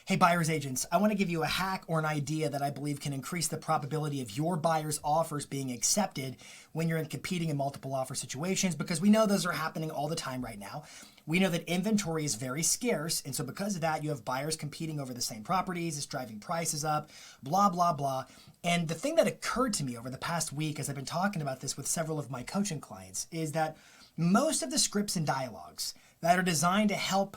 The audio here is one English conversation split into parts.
Hey buyer's agents, I want to give you a hack or an idea that I believe can increase the probability of your buyer's offers being accepted when you're in competing in multiple offer situations, because we know those are happening all the time right now. We know that inventory is very scarce, and so because of that, you have buyers competing over the same properties. It's driving prices up, blah, blah, blah. And the thing that occurred to me over the past week as I've been talking about this with several of my coaching clients is that most of the scripts and dialogues that are designed to help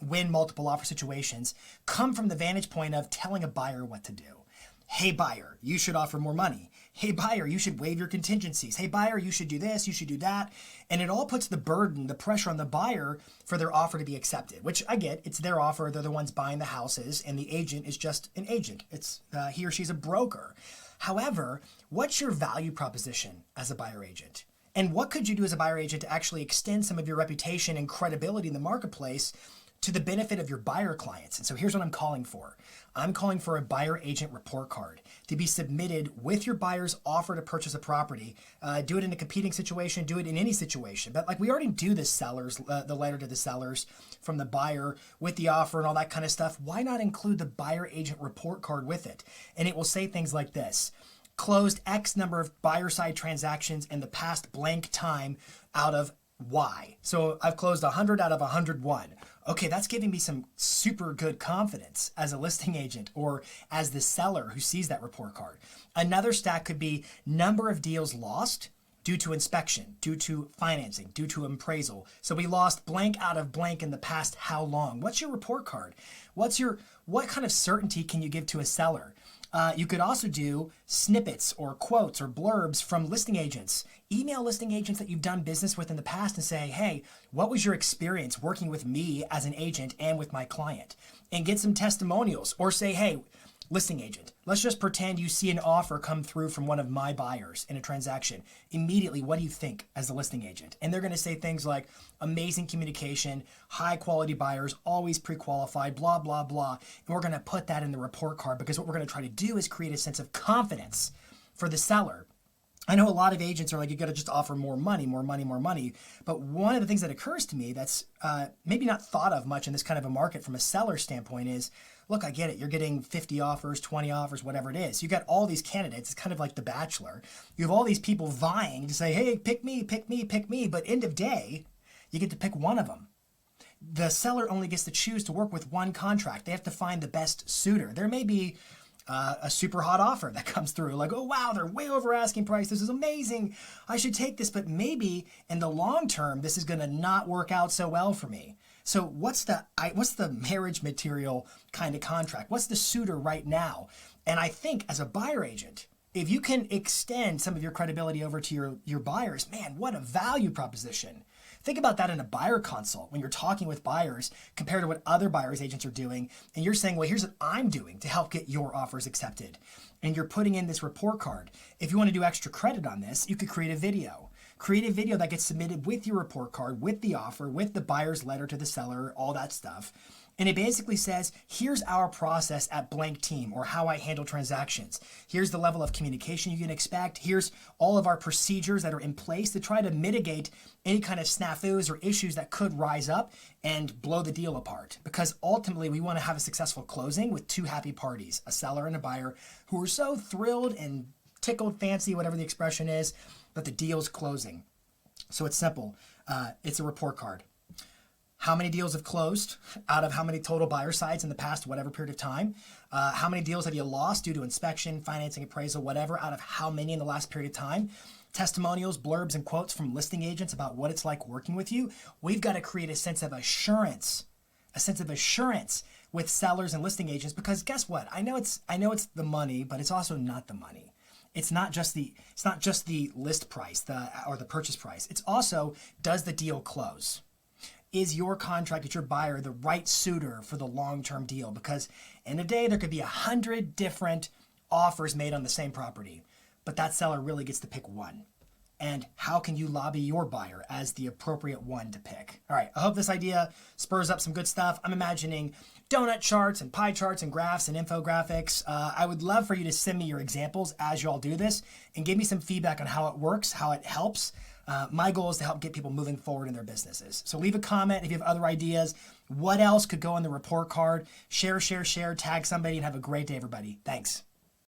win multiple offer situations come from the vantage point of telling a buyer what to do. Hey buyer, you should offer more money. Hey buyer, you should waive your contingencies. Hey buyer, you should do this, you should do that. And it all puts the burden, the pressure on the buyer for their offer to be accepted, which I get. It's their offer. They're the ones buying the houses, and the agent is just an agent. It's he or she's a broker. However, what's your value proposition as a buyer agent? And what could you do as a buyer agent to actually extend some of your reputation and credibility in the marketplace to the benefit of your buyer clients? And so here's what I'm calling for. I'm calling for a buyer agent report card to be submitted with your buyer's offer to purchase a property. Do it in a competing situation, do it in any situation. But like we already do the letter to the sellers from the buyer with the offer and all that kind of stuff. Why not include the buyer agent report card with it? And it will say things like this: closed X number of buyer side transactions in the past blank time out of Y. So I've closed 100 out of 101. Okay, that's giving me some super good confidence as a listing agent or as the seller who sees that report card. Another stat could be number of deals lost due to inspection, due to financing, due to appraisal. So we lost blank out of blank in the past how long? What's your report card? What kind of certainty can you give to a seller? You could also do snippets or quotes or blurbs from listing agents. Email listing agents that you've done business with in the past and say, hey, what was your experience working with me as an agent and with my client? And get some testimonials, or say, hey, listing agent, let's just pretend you see an offer come through from one of my buyers in a transaction. Immediately, what do you think as the listing agent? And they're going to say things like amazing communication, high quality buyers, always pre-qualified, blah, blah, blah. And we're going to put that in the report card, because what we're going to try to do is create a sense of confidence for the seller. I know a lot of agents are like, you got to just offer more money, more money, more money. But one of the things that occurs to me that's maybe not thought of much in this kind of a market from a seller standpoint is, look, I get it. You're getting 50 offers, 20 offers, whatever it is. You got all these candidates. It's kind of like The Bachelor. You have all these people vying to say, hey, pick me, pick me, pick me. But end of day, you get to pick one of them. The seller only gets to choose to work with one contract. They have to find the best suitor. There may be a super hot offer that comes through, like, oh wow, they're way over asking price, this is amazing, I should take this, but maybe in the long term this is going to not work out so well for me. So what's the marriage material kind of contract? What's the suitor right now? And I think as a buyer agent, if you can extend some of your credibility over to your buyers, man, what a value proposition. Think about that in a buyer consult when you're talking with buyers compared to what other buyers agents are doing. And you're saying, well, here's what I'm doing to help get your offers accepted. And you're putting in this report card. If you want to do extra credit on this, you could create a video. Create a video that gets submitted with your report card, with the offer, with the buyer's letter to the seller, all that stuff. And it basically says, here's our process at blank team, or how I handle transactions. Here's the level of communication you can expect. Here's all of our procedures that are in place to try to mitigate any kind of snafus or issues that could rise up and blow the deal apart. Because ultimately, we want to have a successful closing with two happy parties, a seller and a buyer, who are so thrilled and tickled fancy, whatever the expression is, that the deal's closing. So it's simple. It's a report card. How many deals have closed out of how many total buyer sides in the past whatever period of time? How many deals have you lost due to inspection, financing, appraisal, whatever, out of how many in the last period of time? Testimonials, blurbs, and quotes from listing agents about what it's like working with you. We've got to create a sense of assurance with sellers and listing agents, because guess what? I know it's the money, but it's also not the money. It's not just the list price or the purchase price. It's also, does the deal close? Is your contract with your buyer the right suitor for the long-term deal? Because in a day, there could be 100 different offers made on the same property, but that seller really gets to pick one. And how can you lobby your buyer as the appropriate one to pick? All right, I hope this idea spurs up some good stuff. I'm imagining donut charts and pie charts and graphs and infographics. I would love for you to send me your examples as you all do this and give me some feedback on how it works, how it helps. My goal is to help get people moving forward in their businesses. So leave a comment if you have other ideas. What else could go on the report card? Share, tag somebody, and have a great day, everybody. Thanks.